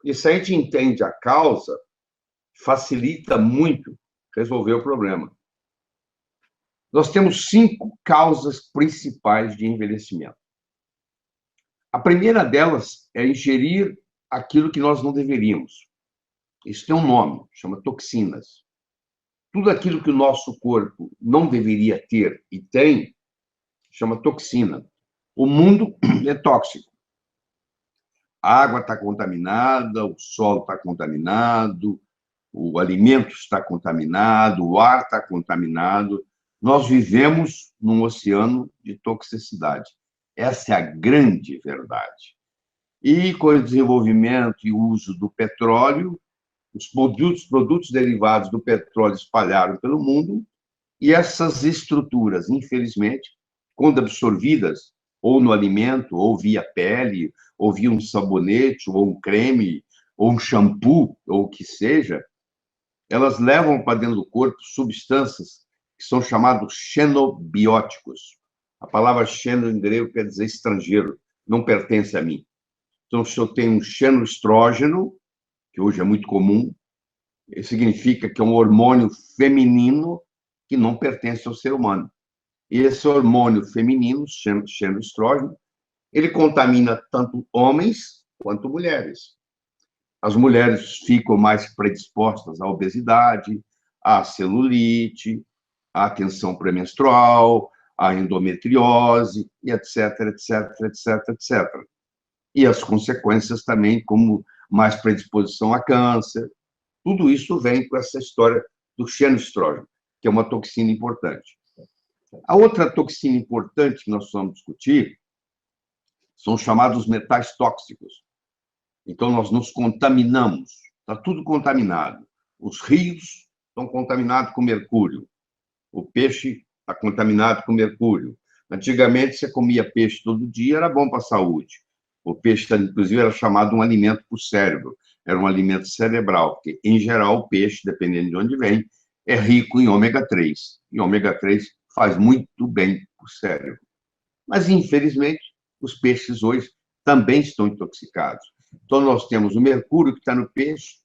E se a gente entende a causa, facilita muito resolver o problema. Nós temos 5 causas principais de envelhecimento. A primeira delas é ingerir aquilo que nós não deveríamos. Isso tem um nome, chama toxinas. Tudo aquilo que o nosso corpo não deveria ter e tem, chama toxina. O mundo é tóxico. A água está contaminada, o solo está contaminado, o alimento está contaminado, o ar está contaminado. Nós vivemos num oceano de toxicidade. Essa é a grande verdade. E com o desenvolvimento e uso do petróleo, os produtos derivados do petróleo espalharam pelo mundo, e essas estruturas, infelizmente, quando absorvidas, ou no alimento, ou via pele, ou via um sabonete, ou um creme, ou um shampoo, ou o que seja, elas levam para dentro do corpo substâncias que são chamados xenobióticos. A palavra xeno em grego quer dizer estrangeiro, não pertence a mim. Então, se eu tenho um xenoestrógeno, que hoje é muito comum, significa que é um hormônio feminino que não pertence ao ser humano. E esse hormônio feminino, xenoestrógeno, ele contamina tanto homens quanto mulheres. As mulheres ficam mais predispostas à obesidade, à celulite, à tensão pré-menstrual, à endometriose, e etc, etc, etc, etc. E as consequências também, como mais predisposição a câncer. Tudo isso vem com essa história do xenoestrógeno, que é uma toxina importante. A outra toxina importante que nós vamos discutir são os chamados metais tóxicos. Então, nós nos contaminamos, está tudo contaminado. Os rios estão contaminados com mercúrio, o peixe está contaminado com mercúrio. Antigamente, você comia peixe todo dia, era bom para a saúde. O peixe, inclusive, era chamado um alimento para o cérebro, era um alimento cerebral, porque, em geral, o peixe, dependendo de onde vem, é rico em ômega 3. E ômega 3 faz muito bem para o cérebro. Mas, infelizmente, os peixes hoje também estão intoxicados. Então, nós temos o mercúrio que está no peixe,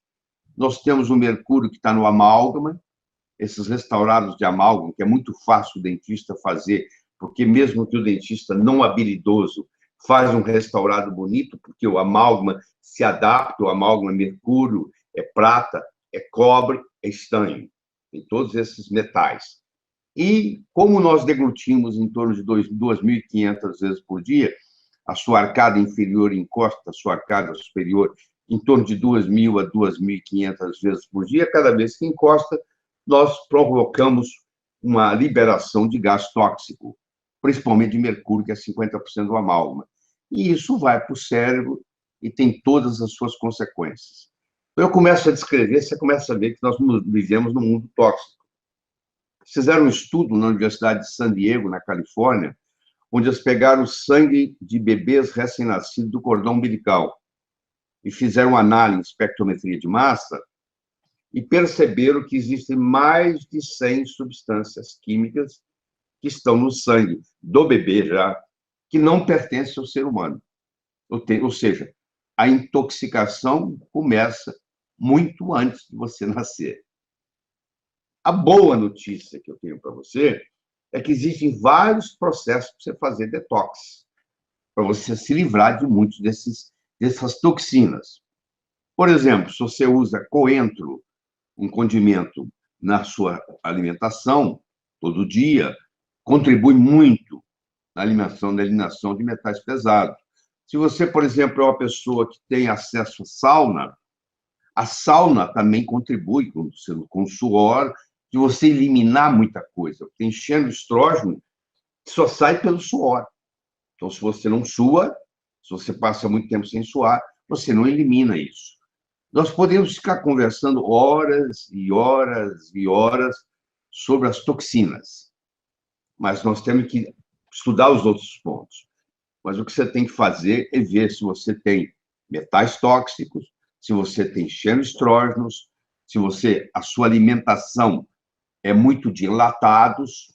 nós temos o mercúrio que está no amálgama, esses restaurados de amálgama, que é muito fácil o dentista fazer, porque mesmo que o dentista não habilidoso faz um restaurado bonito, porque o amálgama se adapta, o amálgama é mercúrio, é prata, é cobre, é estanho, tem todos esses metais. E como nós deglutimos em torno de 2.500 vezes por dia, a sua arcada inferior encosta a sua arcada superior em torno de 2.000 a 2.500 vezes por dia, cada vez que encosta, nós provocamos uma liberação de gás tóxico, principalmente de mercúrio, que é 50% do amálgama. E isso vai para o cérebro e tem todas as suas consequências. Então, eu começo a descrever, você começa a ver que nós vivemos num mundo tóxico. Fizeram um estudo na Universidade de San Diego, na Califórnia, onde eles pegaram o sangue de bebês recém-nascidos do cordão umbilical e fizeram análise, espectrometria de massa, e perceberam que existem mais de 100 substâncias químicas que estão no sangue do bebê já, que não pertencem ao ser humano. Ou seja, a intoxicação começa muito antes de você nascer. A boa notícia que eu tenho para você é que existem vários processos para você fazer detox, para você se livrar de muitos dessas toxinas. Por exemplo, se você usa coentro, um condimento, na sua alimentação, todo dia, contribui muito na eliminação de metais pesados. Se você, por exemplo, é uma pessoa que tem acesso à sauna, a sauna também contribui com o suor, de você eliminar muita coisa. Tem xenoestrógeno que só sai pelo suor. Então, se você não sua, se você passa muito tempo sem suar, você não elimina isso. Nós podemos ficar conversando horas e horas e horas sobre as toxinas, mas nós temos que estudar os outros pontos. Mas o que você tem que fazer é ver se você tem metais tóxicos, se você tem xenoestrógenos, se a sua alimentação é muito de enlatados,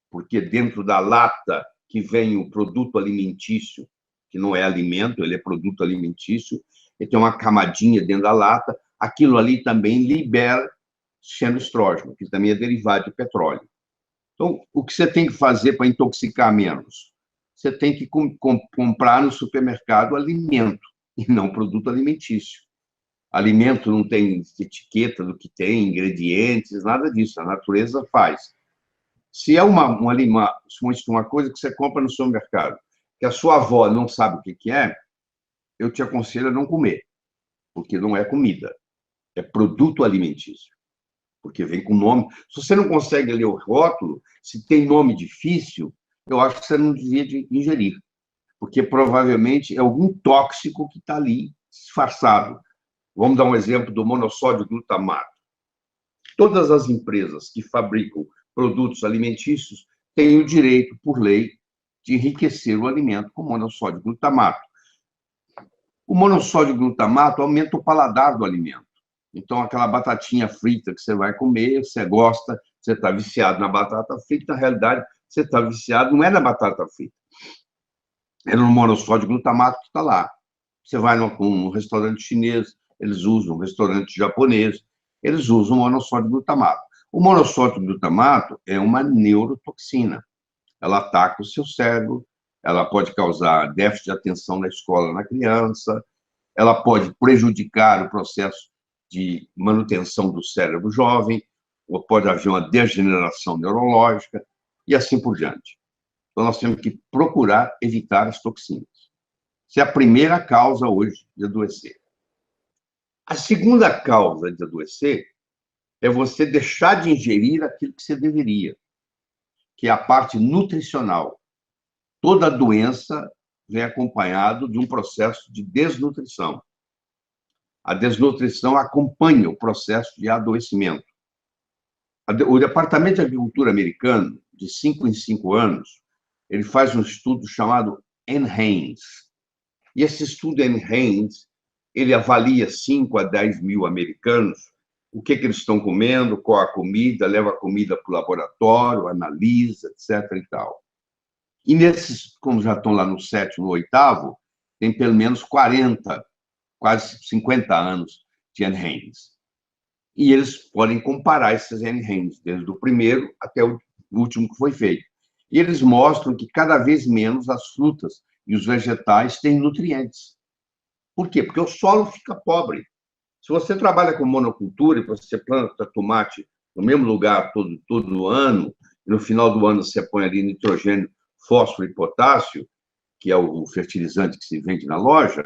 porque dentro da lata que vem o produto alimentício, que não é alimento, ele é produto alimentício, ele tem uma camadinha dentro da lata, aquilo ali também libera xenoestrógeno, que também é derivado de petróleo. Então, o que você tem que fazer para intoxicar menos? Você tem que comprar no supermercado alimento, e não produto alimentício. Alimento não tem etiqueta do que tem, ingredientes, nada disso. A natureza faz. Se é uma coisa que você compra no supermercado, que a sua avó não sabe o que é, eu te aconselho a não comer, porque não é comida, é produto alimentício, porque vem com nome. Se você não consegue ler o rótulo, se tem nome difícil, eu acho que você não devia ingerir, porque provavelmente é algum tóxico que está ali disfarçado. Vamos dar um exemplo do monossódio glutamato. Todas as empresas que fabricam produtos alimentícios têm o direito, por lei, de enriquecer o alimento com monossódio glutamato. O monossódio glutamato aumenta o paladar do alimento. Então, aquela batatinha frita que você vai comer, você gosta, você está viciado na batata frita, na realidade, você está viciado, não é na batata frita, é no monossódio glutamato que está lá. Você vai num restaurante chinês, eles usam, um restaurante japonês, eles usam monossódio glutamato. O monossódio glutamato é uma neurotoxina. Ela ataca o seu cérebro, ela pode causar déficit de atenção na escola na criança, ela pode prejudicar o processo de manutenção do cérebro jovem, ou pode haver uma degeneração neurológica, e assim por diante. Então, nós temos que procurar evitar as toxinas. Essa é a primeira causa hoje de adoecer. A segunda causa de adoecer é você deixar de ingerir aquilo que você deveria, que é a parte nutricional. Toda doença vem acompanhado de um processo de desnutrição. A desnutrição acompanha o processo de adoecimento. O Departamento de Agricultura americano, de 5 em 5 anos, ele faz um estudo chamado NHANES. E esse estudo NHANES, ele avalia 5 a 10 mil americanos, o que eles estão comendo, qual a comida, leva a comida para o laboratório, analisa, etc. e tal. E nesses, como já estão lá no 7º, no 8º, tem pelo menos 40, quase 50 anos de NHANES. E eles podem comparar esses NHANES, desde o primeiro até o último que foi feito. E eles mostram que cada vez menos as frutas e os vegetais têm nutrientes. Por quê? Porque o solo fica pobre. Se você trabalha com monocultura e você planta tomate no mesmo lugar todo ano, e no final do ano você põe ali nitrogênio, fósforo e potássio, que é o fertilizante que se vende na loja,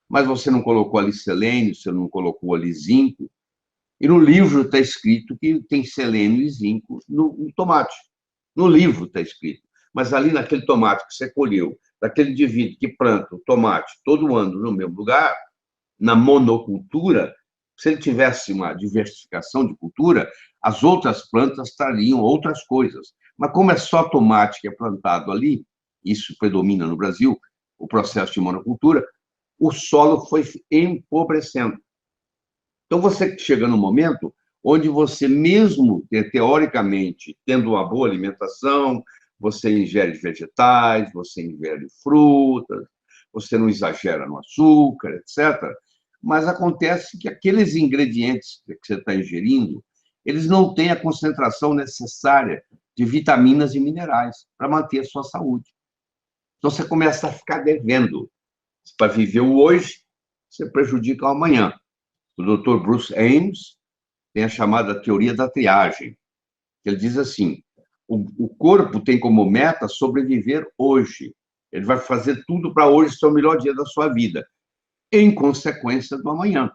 mas você não colocou ali selênio, você não colocou ali zinco, e no livro está escrito que tem selênio e zinco no tomate. No livro está escrito. Mas ali naquele tomate que você colheu, daquele indivíduo que planta o tomate todo ano no mesmo lugar, na monocultura, se ele tivesse uma diversificação de cultura, as outras plantas trariam outras coisas. Mas como é só tomate que é plantado ali, isso predomina no Brasil, o processo de monocultura, o solo foi empobrecendo. Então, você chega num momento onde você, mesmo teoricamente, tendo uma boa alimentação, você ingere vegetais, você ingere frutas, você não exagera no açúcar, etc. Mas acontece que aqueles ingredientes que você está ingerindo, eles não têm a concentração necessária de vitaminas e minerais para manter a sua saúde. Então, você começa a ficar devendo. Para viver o hoje, você prejudica o amanhã. O Dr. Bruce Ames tem a chamada teoria da triagem. Ele diz assim: o corpo tem como meta sobreviver hoje. Ele vai fazer tudo para hoje ser o melhor dia da sua vida, em consequência do amanhã.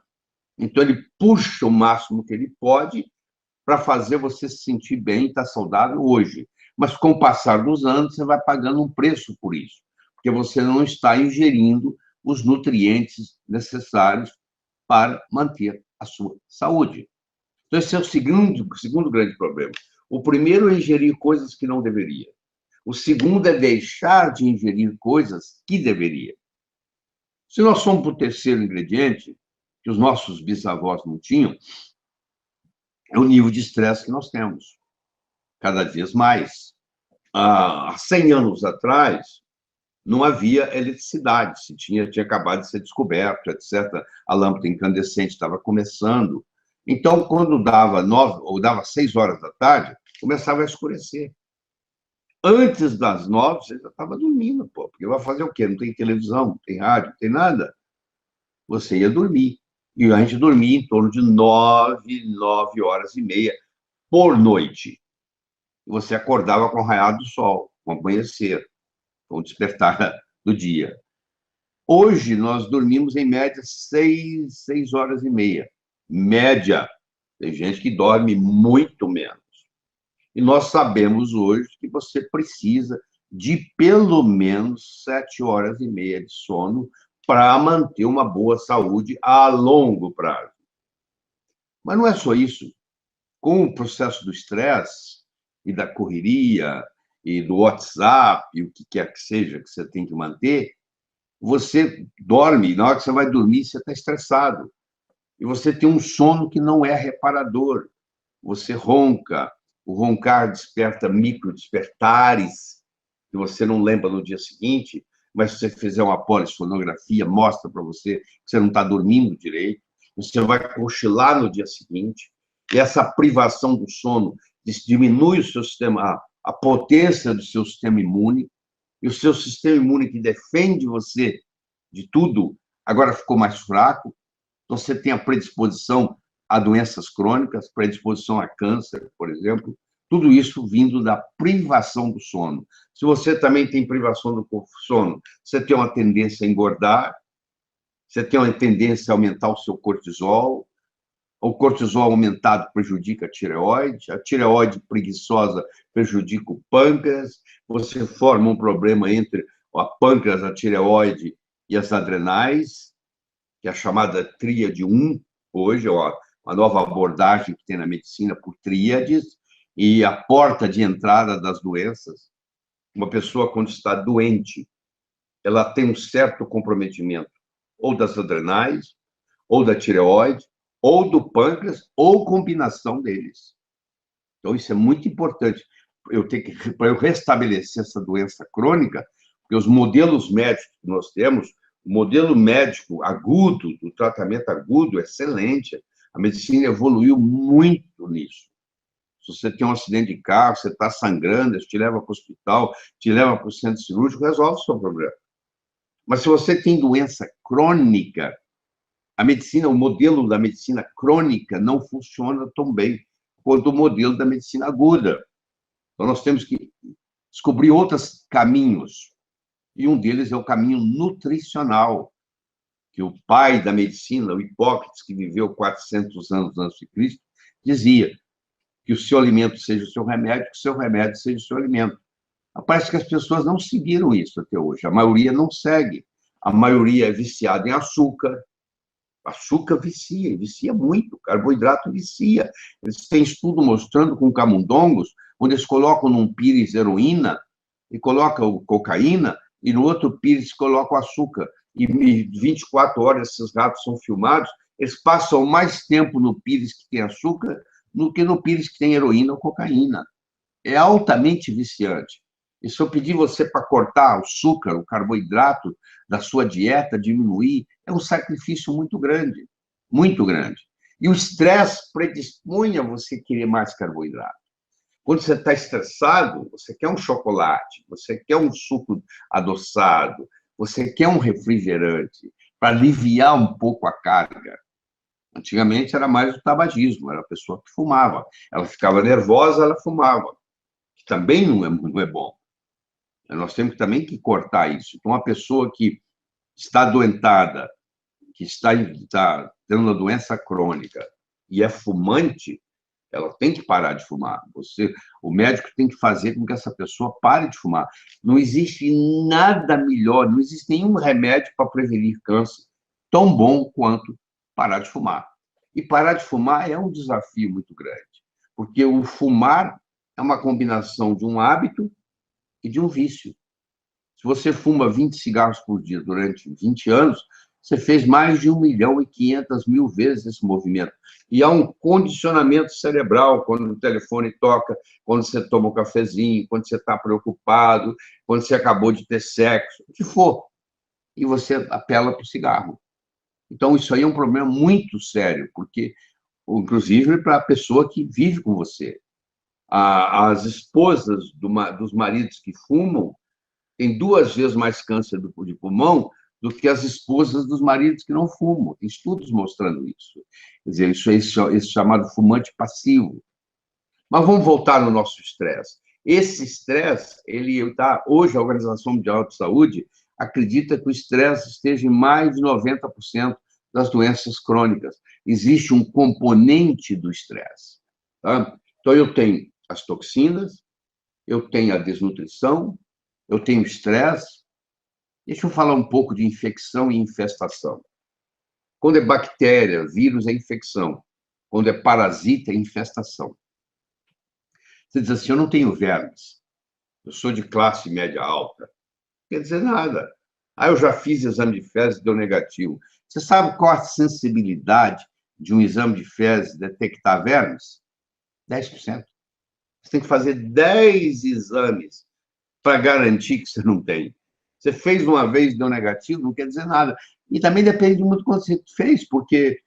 Então, ele puxa o máximo que ele pode para fazer você se sentir bem e estar saudável hoje. Mas, com o passar dos anos, você vai pagando um preço por isso, porque você não está ingerindo os nutrientes necessários para manter a sua saúde. Então, esse é o segundo grande problema. O primeiro é ingerir coisas que não deveria. O segundo é deixar de ingerir coisas que deveria. Se nós somos para o terceiro ingrediente, que os nossos bisavós não tinham, é o nível de estresse que nós temos, cada vez mais. Há 100 anos atrás, não havia eletricidade, se tinha acabado de ser descoberto, etc. A lâmpada incandescente estava começando. Então, quando dava 9 ou dava 6 horas da tarde, começava a escurecer. Antes das 9, você já estava dormindo, pô, porque vai fazer o quê? Não tem televisão, não tem rádio, não tem nada. Você ia dormir. E a gente dormia em torno de 9 horas e meia por noite. Você acordava com o raiar do sol, com o amanhecer, com o despertar do dia. Hoje, nós dormimos, em média, 6 horas e meia. Média. Tem gente que dorme muito menos. E nós sabemos hoje que você precisa de pelo menos 7 horas e meia de sono para manter uma boa saúde a longo prazo. Mas não é só isso. Com o processo do estresse e da correria e do WhatsApp, e o que quer que seja que você tem que manter, você dorme, e na hora que você vai dormir, você está estressado. E você tem um sono que não é reparador. Você ronca, o roncar desperta microdespertares, que você não lembra no dia seguinte, mas se você fizer uma polissonografia, mostra para você que você não está dormindo direito, você vai cochilar no dia seguinte, e essa privação do sono diminui o seu sistema, a potência do seu sistema imune, e o seu sistema imune que defende você de tudo, agora ficou mais fraco, então você tem a predisposição a doenças crônicas, predisposição a câncer, por exemplo, tudo isso vindo da privação do sono. Se você também tem privação do sono, você tem uma tendência a engordar, você tem uma tendência a aumentar o seu cortisol, o cortisol aumentado prejudica a tireoide preguiçosa prejudica o pâncreas, você forma um problema entre a pâncreas, a tireoide e as adrenais, que é a chamada tríade 1, hoje, é uma nova abordagem que tem na medicina por tríades, e a porta de entrada das doenças. Uma pessoa, quando está doente, ela tem um certo comprometimento, ou das adrenais, ou da tireoide, ou do pâncreas, ou combinação deles. Então, isso é muito importante. Para eu restabelecer essa doença crônica, porque os modelos médicos que nós temos, o modelo médico agudo, do tratamento agudo, é excelente. A medicina evoluiu muito nisso. Se você tem um acidente de carro, você está sangrando, eles te levam para o hospital, te levam para o centro cirúrgico, resolve o seu problema. Mas se você tem doença crônica, a medicina, o modelo da medicina crônica não funciona tão bem quanto o modelo da medicina aguda. Então, nós temos que descobrir outros caminhos. E um deles é o caminho nutricional, que o pai da medicina, o Hipócrates, que viveu 400 anos antes de Cristo, dizia que o seu alimento seja o seu remédio, que o seu remédio seja o seu alimento. Parece que as pessoas não seguiram isso até hoje. A maioria não segue. A maioria é viciada em açúcar. Açúcar vicia, vicia muito. Carboidrato vicia. Eles têm estudo mostrando com camundongos, onde eles colocam num pires heroína e colocam cocaína, e no outro pires colocam açúcar. E 24 horas esses ratos são filmados, eles passam mais tempo no pires que tem açúcar do que no pires que tem heroína ou cocaína. É altamente viciante. E se eu pedir você para cortar o açúcar, o carboidrato da sua dieta, diminuir, é um sacrifício muito grande, muito grande. E o estresse predispõe a você querer mais carboidrato. Quando você está estressado, você quer um chocolate, você quer um suco adoçado, você quer um refrigerante para aliviar um pouco a carga. Antigamente era mais o tabagismo, era a pessoa que fumava. Ela ficava nervosa, ela fumava, que também não é bom. Nós temos também que cortar isso. Então, uma pessoa que está adoentada, que está tendo uma doença crônica e é fumante, ela tem que parar de fumar. O médico tem que fazer com que essa pessoa pare de fumar. Não existe nada melhor, não existe nenhum remédio para prevenir câncer tão bom quanto parar de fumar. E parar de fumar é um desafio muito grande, porque o fumar é uma combinação de um hábito e de um vício. Se você fuma 20 cigarros por dia durante 20 anos, Você fez mais de 1.500.000 vezes esse movimento. E há um condicionamento cerebral quando o telefone toca, quando você toma um cafezinho, quando você está preocupado, quando você acabou de ter sexo, o que for. E você apela para o cigarro. Então, isso aí é um problema muito sério, porque, inclusive, para a pessoa que vive com você. As esposas dos maridos que fumam têm 2 vezes mais câncer de pulmão do que as esposas dos maridos que não fumam. Tem estudos mostrando isso. Quer dizer, isso é esse chamado fumante passivo. Mas vamos voltar no nosso estresse. Esse estresse, hoje a Organização Mundial de Saúde acredita que o estresse esteja em mais de 90% das doenças crônicas. Existe um componente do estresse. Tá? Então, eu tenho as toxinas, eu tenho a desnutrição, eu tenho estresse. Deixa eu falar um pouco de infecção e infestação. Quando é bactéria, vírus, é infecção. Quando é parasita, é infestação. Você diz assim, eu não tenho vermes, eu sou de classe média alta. Não quer dizer nada. Eu já fiz exame de fezes e deu negativo. Você sabe qual a sensibilidade de um exame de fezes detectar vermes? 10%. Você tem que fazer 10 exames para garantir que você não tem. Você fez uma vez e deu negativo, não quer dizer nada. E também depende muito do quanto você fez, porque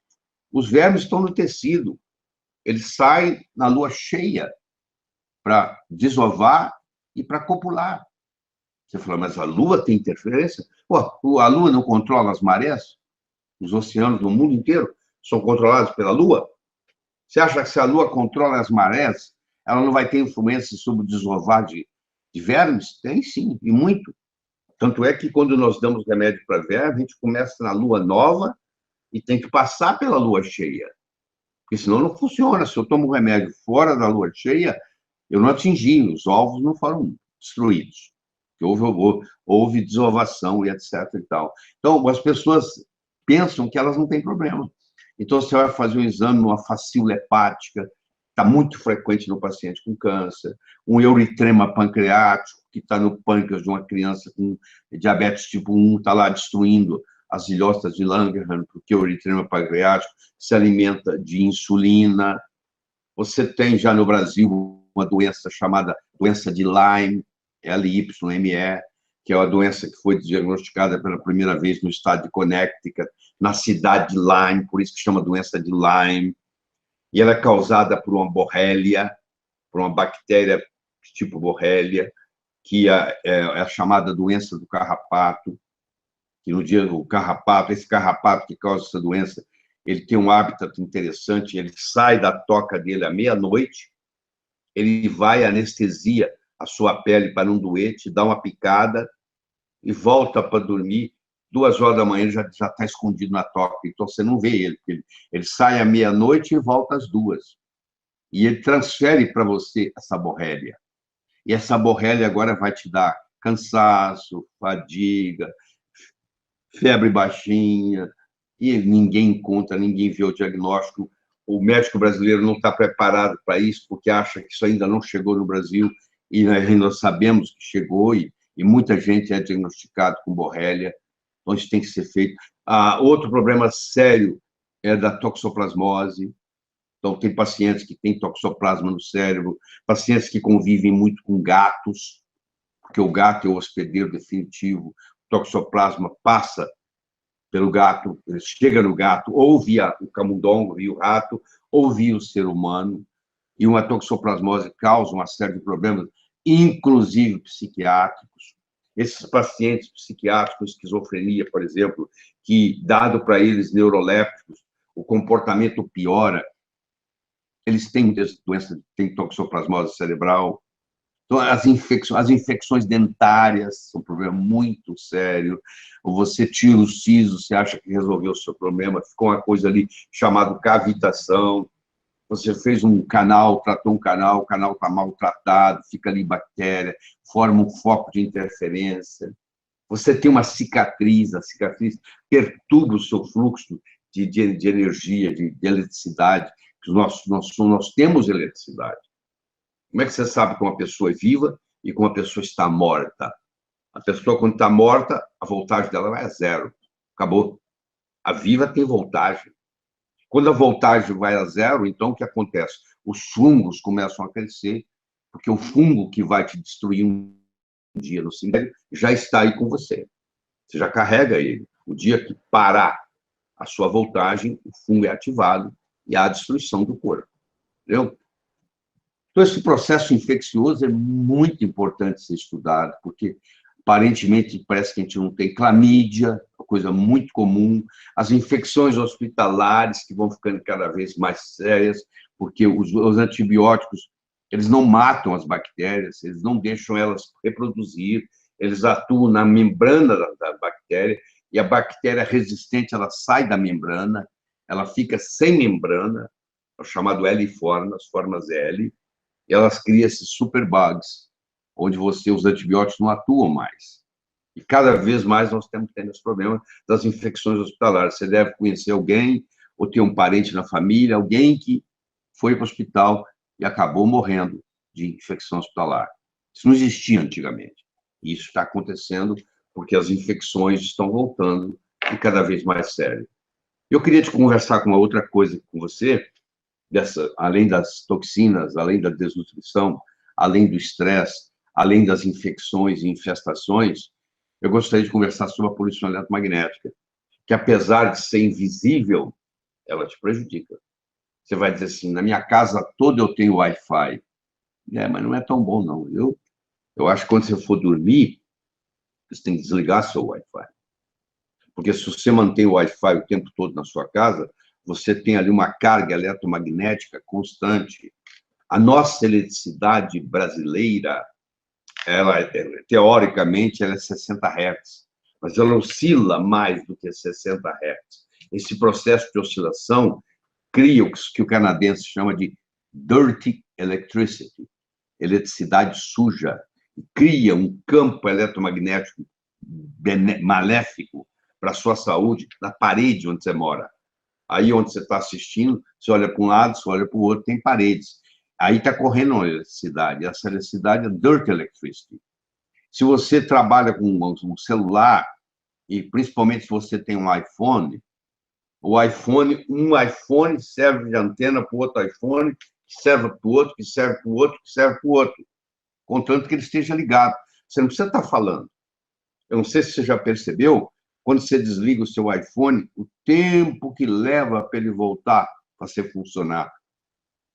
os vermes estão no tecido. Eles saem na lua cheia para desovar e para copular. Você fala, mas a lua tem interferência? Pô, a lua não controla as marés? Os oceanos do mundo inteiro são controlados pela lua? Você acha que se a lua controla as marés, ela não vai ter influência sobre o desovar de vermes? Tem sim, e muito. Tanto é que quando nós damos remédio para verme, a gente começa na lua nova e tem que passar pela lua cheia. Porque senão não funciona. Se eu tomo um remédio fora da lua cheia, eu não atingi, os ovos não foram destruídos. Houve desovação e etc. E tal. Então, as pessoas pensam que elas não têm problema. Então, você vai fazer um exame, uma facílula hepática, está muito frequente no paciente com câncer, um euritrema pancreático, que está no pâncreas de uma criança com diabetes tipo 1, está lá destruindo as ilhotas de Langerhans, porque o euritrema pancreático se alimenta de insulina. Você tem já no Brasil uma doença chamada doença de Lyme, Lyme, que é uma doença que foi diagnosticada pela primeira vez no estado de Connecticut, na cidade de Lyme, por isso que chama doença de Lyme. E ela é causada por uma borrelia, por uma bactéria tipo borrelia, que é a chamada doença do carrapato, que no dia o carrapato, esse carrapato que causa essa doença, ele tem um hábitat interessante, ele sai da toca dele à meia-noite, ele vai anestesia a sua pele para não doer, te dá uma picada e volta para dormir. 2 horas da manhã ele já está escondido na toca, então você não vê ele. Ele sai à meia-noite e volta às 2. E ele transfere para você essa borrelia. E essa borrelia agora vai te dar cansaço, fadiga, febre baixinha, e ninguém encontra, ninguém vê o diagnóstico. O médico brasileiro não está preparado para isso, porque acha que isso ainda não chegou no Brasil, e nós sabemos que chegou, e muita gente é diagnosticado com borrelia, então isso tem que ser feito. Outro problema sério é da toxoplasmose. Então, tem pacientes que têm toxoplasma no cérebro, pacientes que convivem muito com gatos, porque o gato é o hospedeiro definitivo, o toxoplasma passa pelo gato, ele chega no gato, ou via o camundongo, via o rato, ou via o ser humano, e uma toxoplasmose causa uma série de problemas, inclusive psiquiátricos. Esses pacientes psiquiátricos, com esquizofrenia, por exemplo, que, dado para eles neurolépticos, o comportamento piora, eles têm doença, têm toxoplasmose cerebral. Então, as infecções dentárias são um problema muito sério. Você tira o siso, você acha que resolveu o seu problema, ficou uma coisa ali chamada cavitação. Você fez um canal, tratou um canal, o canal está maltratado, fica ali bactéria, forma um foco de interferência. Você tem uma cicatriz, a cicatriz perturba o seu fluxo de energia, de eletricidade, que nós temos eletricidade. Como é que você sabe que uma pessoa é viva e que uma pessoa está morta? A pessoa, quando está morta, a voltagem dela vai a 0. Acabou. A Viva tem voltagem. Quando a voltagem vai a zero, então o que acontece? Os fungos começam a crescer, porque o fungo que vai te destruir um dia no cemitério já está aí com você. Você já carrega ele. O dia que parar a sua voltagem, o fungo é ativado e há a destruição do corpo. Entendeu? Então, esse processo infeccioso é muito importante ser estudado, porque aparentemente parece que a gente não tem clamídia, uma coisa muito comum, as infecções hospitalares que vão ficando cada vez mais sérias, porque os antibióticos, eles não matam as bactérias, eles não deixam elas reproduzir, eles atuam na membrana da bactéria, e a bactéria resistente, ela sai da membrana, ela fica sem membrana, é o chamado L-forma, as formas L, e elas criam esses superbugs, onde os antibióticos não atuam mais. E cada vez mais nós temos tendo esse problema das infecções hospitalares. Você deve conhecer alguém, ou ter um parente na família, alguém que foi para o hospital e acabou morrendo de infecção hospitalar. Isso não existia antigamente. E isso está acontecendo porque as infecções estão voltando e cada vez mais sério. Eu queria te conversar com uma outra coisa com você, além das toxinas, além da desnutrição, além do estresse, além das infecções e infestações, eu gostaria de conversar sobre a poluição eletromagnética, que apesar de ser invisível, ela te prejudica. Você vai dizer assim, na minha casa toda eu tenho Wi-Fi. Mas não é tão bom, não. Eu acho que quando você for dormir, você tem que desligar seu Wi-Fi. Porque se você mantém o Wi-Fi o tempo todo na sua casa, você tem ali uma carga eletromagnética constante. A nossa eletricidade brasileira, teoricamente, ela é 60 Hz, mas ela oscila mais do que 60 Hz. Esse processo de oscilação cria o que o canadense chama de dirty electricity, eletricidade suja, cria um campo eletromagnético maléfico para a sua saúde na parede onde você mora. Aí onde você está assistindo, você olha para um lado, você olha para o outro, tem paredes. Aí está correndo uma eletricidade. Essa eletricidade é dirt electricity. Se você trabalha com um celular, e principalmente se você tem um iPhone, um iPhone serve de antena para o outro iPhone, que serve para o outro, que serve para o outro, que serve para o outro, contanto que ele esteja ligado. Você não precisa estar falando. Eu não sei se você já percebeu, quando você desliga o seu iPhone, o tempo que leva para ele voltar para ser funcionar.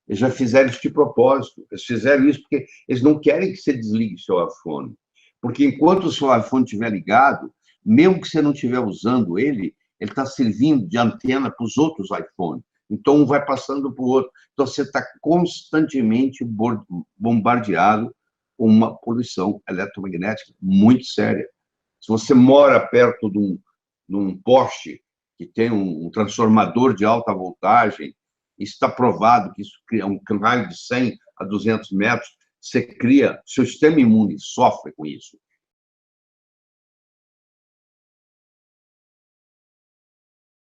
Eles já fizeram isso de propósito. Eles fizeram isso porque eles não querem que você desligue o seu iPhone. Porque enquanto o seu iPhone estiver ligado, mesmo que você não estiver usando ele está servindo de antena para os outros iPhones. Então, um vai passando para o outro. Então, você está constantemente bombardeado com uma poluição eletromagnética muito séria. Se você mora perto de um poste que tem um transformador de alta voltagem, está provado que isso cria um raio de 100 a 200 metros, seu sistema imune sofre com isso.